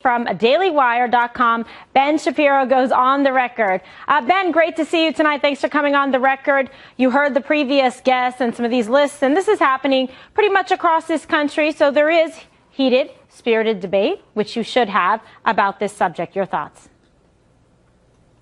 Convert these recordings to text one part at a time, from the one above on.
From dailywire.com, Ben Shapiro goes on the record. Ben, great to see you tonight. Thanks for coming on the record. You heard the previous guests and some of these lists, and this is happening pretty much across this country. So there is heated, spirited debate, which you should have, about this subject. Your thoughts?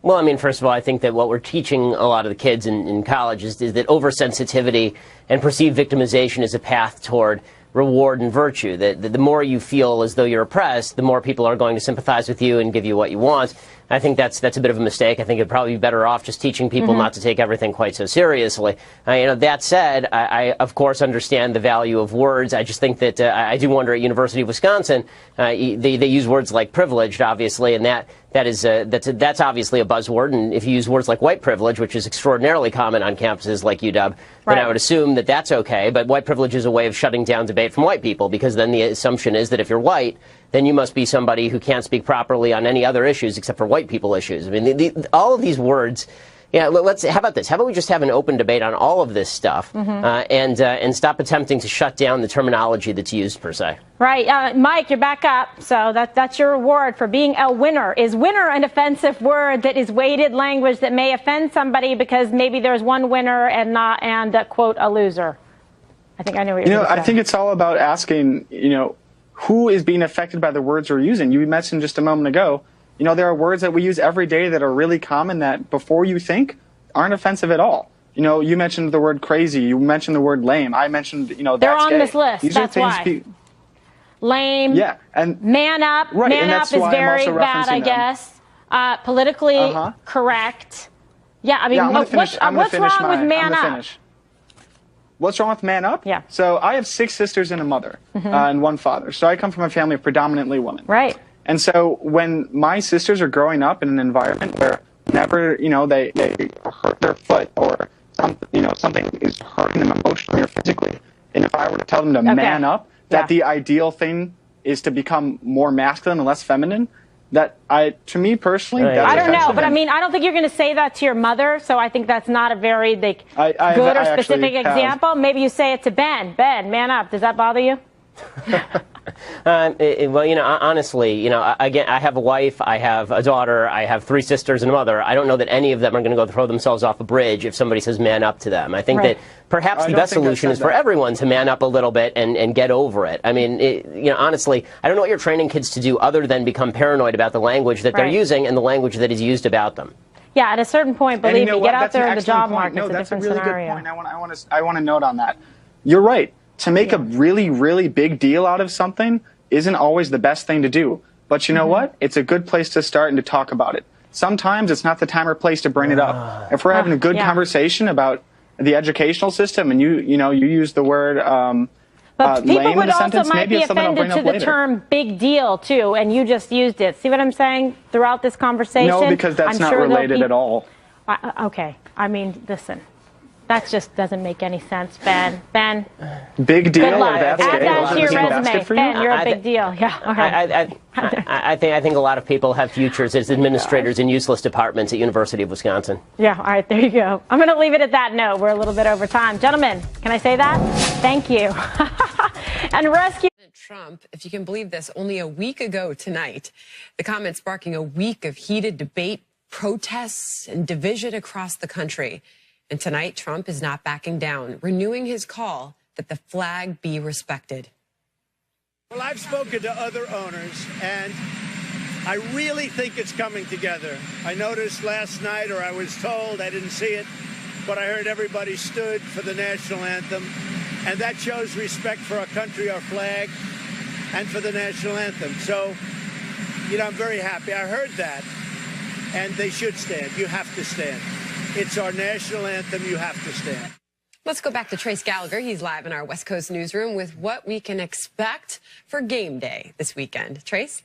Well, I mean, first of all, I think that what we're teaching a lot of the kids in college is that oversensitivity and perceived victimization is a path toward reward and virtue. That the more you feel as though you're oppressed, the more people are going to sympathize with you and give you what you want. I think that's a bit of a mistake. I think it'd probably be better off just teaching people not to take everything quite so seriously. That said, I of course understand the value of words. I just think that I do wonder at University of Wisconsin, they use words like privileged, obviously, and that's obviously a buzzword. And if you use words like white privilege, which is extraordinarily common on campuses like UW, then I would assume that that's okay. But white privilege is a way of shutting down debate from white people, because then the assumption is that if you're white, then you must be somebody who can't speak properly on any other issues except for white people issues. I mean, all of these words. Yeah, how about this? How about we just have an open debate on all of this stuff and stop attempting to shut down the terminology that's used, per se. Right. Mike, you're back up. So that's your reward for being a winner. Is winner an offensive word that is weighted language that may offend somebody because maybe there's one winner and quote, a loser? I think I know what you're going to say. I think it's all about asking, who is being affected by the words we're using. You mentioned just a moment ago, there are words that we use every day that are really common that before you think aren't offensive at all. You mentioned the word crazy. You mentioned the word lame. I mentioned, that's They're on gay. this list. These that's why. Lame. Yeah. And man up. Right, man up is very bad, I guess. Politically correct. Yeah, I mean, what's wrong with man up? What's wrong with man up? Yeah. So I have 6 sisters and a mother and one father. So I come from a family of predominantly women. Right. And so when my sisters are growing up in an environment where whenever, they hurt their foot or something is hurting them emotionally or physically, and if I were to tell them to man up, that the ideal thing is to become more masculine and less feminine, to me personally, I don't know, but I mean, I don't think you're going to say that to your mother, so I think that's not a very good or specific example. Maybe you say it to Ben. Ben, man up. Does that bother you? Well, honestly, again, I have a wife, I have a daughter, I have 3 sisters and a mother. I don't know that any of them are going to go throw themselves off a bridge if somebody says man up to them. I think that perhaps the best solution is for everyone to man up a little bit and get over it. I mean, honestly, I don't know what you're training kids to do other than become paranoid about the language that they're using and the language that is used about them. Yeah, at a certain point, believe me, get out there in the job market. No, that's a really good point. I want to note on that. You're right. To make a really, really big deal out of something isn't always the best thing to do. But you know what? It's a good place to start and to talk about it. Sometimes it's not the time or place to bring it up. If we're having a good conversation about the educational system and you use the word but people lame would in a also sentence, might maybe be it's something I'll offended bring to up the later. term big deal, too, and you just used it. See what I'm saying throughout this conversation? No, because that's not related at all. Okay. I mean, listen. That just doesn't make any sense, Ben. Ben. Big deal. Good luck. Add that to your That's resume. good for you? Ben, you're a big deal. Yeah. All right. I think a lot of people have futures as administrators in useless departments at University of Wisconsin. Yeah. All right. There you go. I'm going to leave it at that note. We're a little bit over time. Gentlemen, can I say that? Thank you. And rescue. Trump, if you can believe this, only a week ago tonight, the comment sparking a week of heated debate, protests, and division across the country. And tonight, Trump is not backing down, renewing his call that the flag be respected. Well, I've spoken to other owners, and I really think it's coming together. I noticed last night, or I was told, I didn't see it, but I heard everybody stood for the national anthem, and that shows respect for our country, our flag, and for the national anthem. So, I'm very happy. I heard that, and they should stand. You have to stand. It's our national anthem. You have to stand. Let's go back to Trace Gallagher. He's live in our West Coast newsroom with what we can expect for game day this weekend. Trace?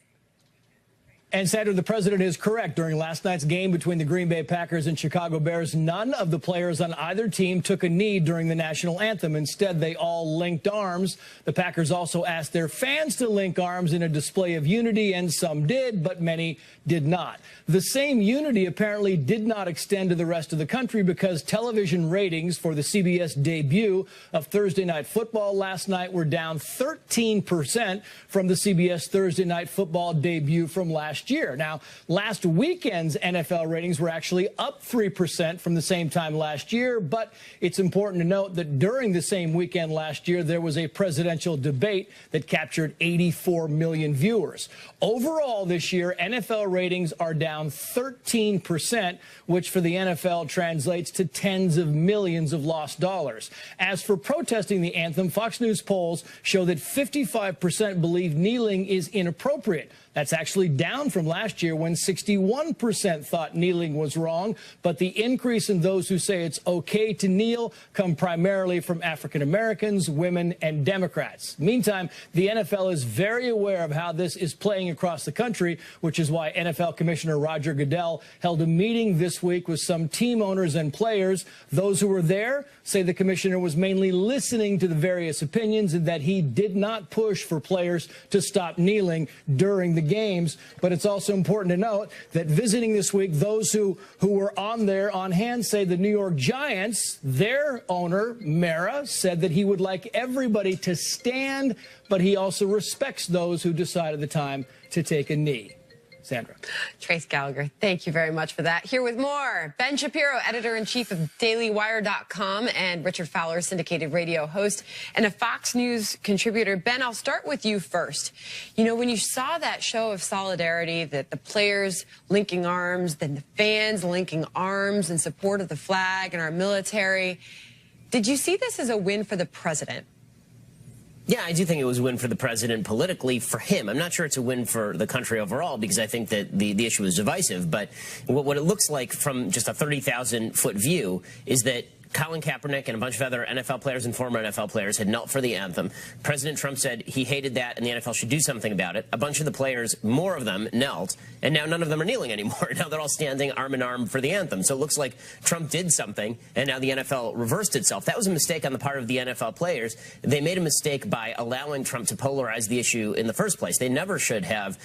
And Sandra, the president is correct. During last night's game between the Green Bay Packers and Chicago Bears, none of the players on either team took a knee during the national anthem. Instead, they all linked arms. The Packers also asked their fans to link arms in a display of unity, and some did, but many did not. The same unity apparently did not extend to the rest of the country, because television ratings for the CBS debut of Thursday Night Football last night were down 13% from the CBS Thursday Night Football debut from last year. Now, last weekend's NFL ratings were actually up 3% from the same time last year, but it's important to note that during the same weekend last year, there was a presidential debate that captured 84 million viewers. Overall this year, NFL ratings are down 13%, which for the NFL translates to tens of millions of lost dollars. As for protesting the anthem, Fox News polls show that 55% believe kneeling is inappropriate. That's actually down from last year, when 61% thought kneeling was wrong. But the increase in those who say it's okay to kneel come primarily from African Americans, women, and Democrats. Meantime, the NFL is very aware of how this is playing across the country, which is why NFL Commissioner Roger Goodell held a meeting this week with some team owners and players. Those who were there say the commissioner was mainly listening to the various opinions and that he did not push for players to stop kneeling during the games. But it's also important to note that visiting this week, those who were on hand say the New York Giants, their owner, Mara, said that he would like everybody to stand, but he also respects those who decide at the time to take a knee. Sandra. Trace Gallagher, thank you very much for that. Here with more, Ben Shapiro, editor-in-chief of DailyWire.com, and Richard Fowler, syndicated radio host and a Fox News contributor. Ben, I'll start with you first. You know, when you saw that show of solidarity, that the players linking arms, then the fans linking arms in support of the flag and our military, did you see this as a win for the president? Yeah, I do think it was a win for the president politically, for him. I'm not sure it's a win for the country overall, because I think that the issue is divisive. But what it looks like from just a 30,000-foot view is that Colin Kaepernick and a bunch of other NFL players and former NFL players had knelt for the anthem. President Trump said he hated that and the NFL should do something about it. A bunch of the players, more of them, knelt, and now none of them are kneeling anymore. Now they're all standing arm in arm for the anthem. So it looks like Trump did something, and now the NFL reversed itself. That was a mistake on the part of the NFL players. They made a mistake by allowing Trump to polarize the issue in the first place. They never should have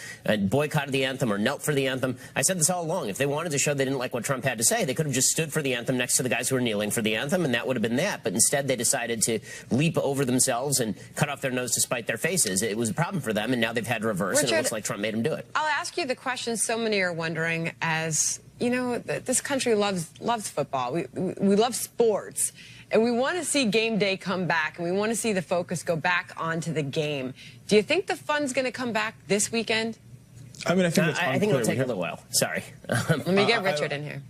boycotted the anthem or knelt for the anthem. I said this all along. If they wanted to show they didn't like what Trump had to say, they could have just stood for the anthem next to the guys who were kneeling for the anthem, and that would have been that. But instead, they decided to leap over themselves and cut off their nose to spite their faces. It was a problem for them, and now they've had to reverse, Richard, and it looks like Trump made them do it. I'll ask you the question so many are wondering, as you know, this country loves football. We love sports, and we want to see game day come back, and we want to see the focus go back onto the game. Do you think the fun's going to come back this weekend? I mean, I think it'll take a little while. Sorry. Let me get Richard in here.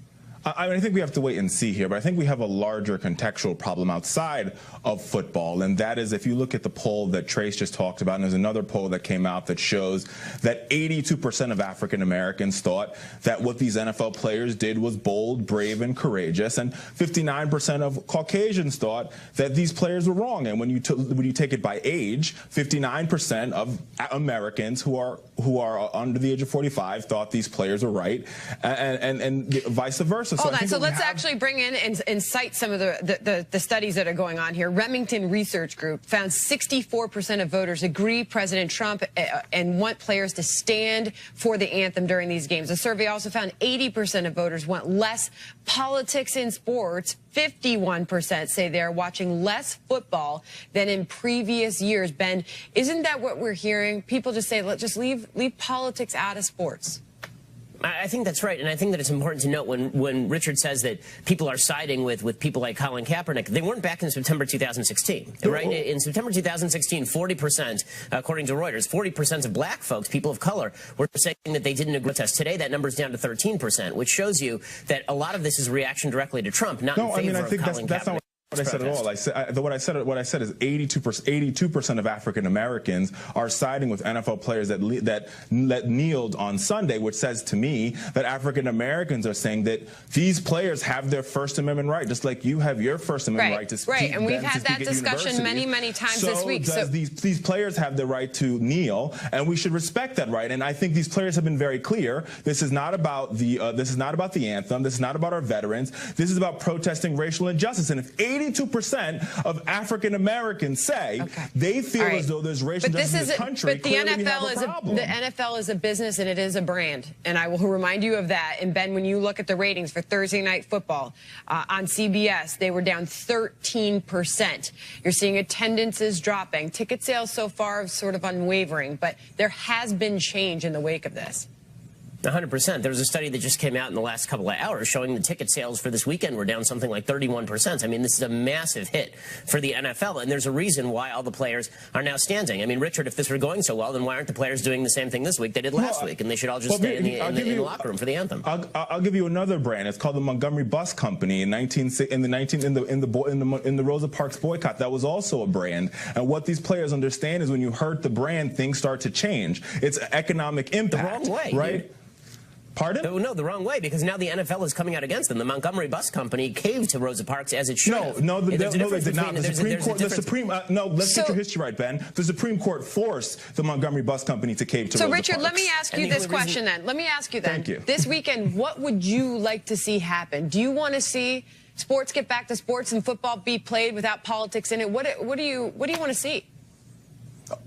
I mean, I think we have to wait and see here, but I think we have a larger contextual problem outside of football, and that is if you look at the poll that Trace just talked about, and there's another poll that came out that shows that 82% of African Americans thought that what these NFL players did was bold, brave, and courageous, and 59% of Caucasians thought that these players were wrong. And when you take it by age, 59% of Americans who are under the age of 45 thought these players were right, and vice versa. Hold on, so let's actually bring in and cite some of the studies that are going on here. Remington Research Group found 64% of voters agree President Trump and want players to stand for the anthem during these games. The survey also found 80% of voters want less politics in sports. 51% say they're watching less football than in previous years. Ben, isn't that what we're hearing? People just say, let's just leave politics out of sports. I think that's right, and I think that it's important to note when Richard says that people are siding with people like Colin Kaepernick, they weren't back in September 2016, right? In September 2016, 40%, according to Reuters, 40% of black folks, people of color, were saying that they didn't agree with us. Today, that number's down to 13%, which shows you that a lot of this is a reaction directly to Trump, not in favor of Colin Kaepernick. What I said at all. What I said is 82% of African Americans are siding with NFL players that kneeled on Sunday, which says to me that African Americans are saying that these players have their First Amendment right, just like you have your First Amendment right to speak. Right, and we've had that discussion many times this week. So these players have the right to kneel, and we should respect that right. And I think these players have been very clear. This is not about the anthem. This is not about our veterans. This is about protesting racial injustice. And if 82% of African Americans say they feel as though there's racial injustice in this country, but the NFL is a business and it is a brand, and I will remind you of that. And Ben, when you look at the ratings for Thursday Night Football on CBS, they were down 13%. You're seeing attendances dropping. Ticket sales so far are sort of unwavering, but there has been change in the wake of this. 100%. There was a study that just came out in the last couple of hours showing the ticket sales for this weekend were down something like 31%. I mean, this is a massive hit for the NFL, and there's a reason why all the players are now standing. I mean, Richard, if this were going so well, then why aren't the players doing the same thing this week they did last week? And they should all just stay in the locker room for the anthem. I'll give you another brand. It's called the Montgomery Bus Company in the Rosa Parks boycott. That was also a brand. And what these players understand is when you hurt the brand, things start to change. It's economic impact. The wrong way, right? Dude. Pardon? No, the wrong way, because now the NFL is coming out against them. The Montgomery Bus Company caved to Rosa Parks as it should. No, they did not. The Supreme Court. Let's get your history right, Ben. The Supreme Court forced the Montgomery Bus Company to cave to Rosa Parks. So, Richard, let me ask you this question then. Let me ask you then. Thank you. This weekend, what would you like to see happen? Do you want to see sports get back to sports and football be played without politics in it? What do you want to see?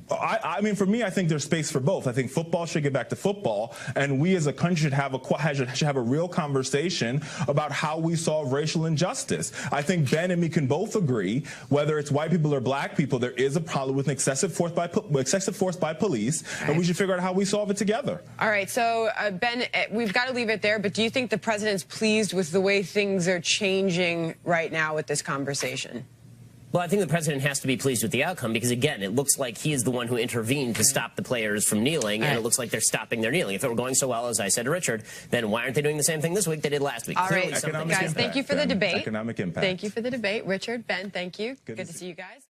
I mean, for me, I think there's space for both. I think football should get back to football, and we as a country should have a real conversation about how we solve racial injustice. I think Ben and me can both agree, whether it's white people or black people, there is a problem with excessive force by police, and we should figure out how we solve it together. All right, so Ben, we've got to leave it there, but do you think the president's pleased with the way things are changing right now with this conversation? Well, I think the president has to be pleased with the outcome because, again, it looks like he is the one who intervened to stop the players from kneeling, and it looks like they're stopping their kneeling. If it were going so well, as I said to Richard, then why aren't they doing the same thing this week they did last week? All right, guys, thank you for the debate. Economic impact. Thank you for the debate. Richard, Ben, thank you. Good to see you guys.